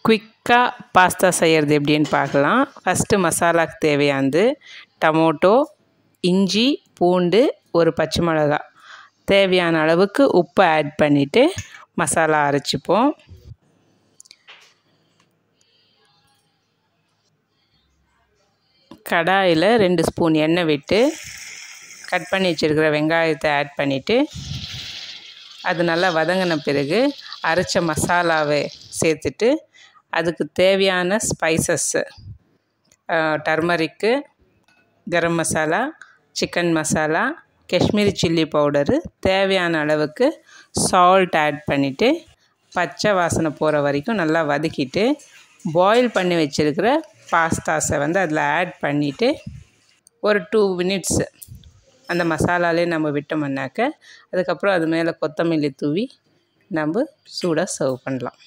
குயிக்காக பாஸ்தா செய்கிறது எப்படின்னு பார்க்கலாம். ஃபஸ்ட்டு மசாலாக்கு தேவையானது டமோட்டோ, இஞ்சி, பூண்டு, ஒரு பச்சை மிளகா, தேவையான அளவுக்கு உப்பு ஆட் பண்ணிவிட்டு மசாலா அரைச்சிப்போம். கடாயில் 2 ஸ்பூன் எண்ணெய் விட்டு கட் பண்ணி வச்சுருக்கிற வெங்காயத்தை ஆட் பண்ணிவிட்டு அது நல்லா வதங்கின பிறகு அரைச்ச மசாலாவை சேர்த்துட்டு அதுக்கு தேவையான spices turmeric, garam masala, chicken masala, Kashmiri chilli powder, தேவையான அளவுக்கு சால்ட் ஆட் பண்ணிவிட்டு பச்சை வாசனை போகிற வரைக்கும் நல்லா வதக்கிட்டு பாயில் பண்ணி வச்சுருக்கிற பாஸ்தாஸை அதில் ஆட் பண்ணிவிட்டு ஒரு 2 மினிட்ஸு அந்த மசாலாலே நம்ம விட்டோம்னாக்க அதுக்கப்புறம் அது மேலே கொத்தமல்லி தூவி நம்ம சூடாக சர்வ் பண்ணலாம்.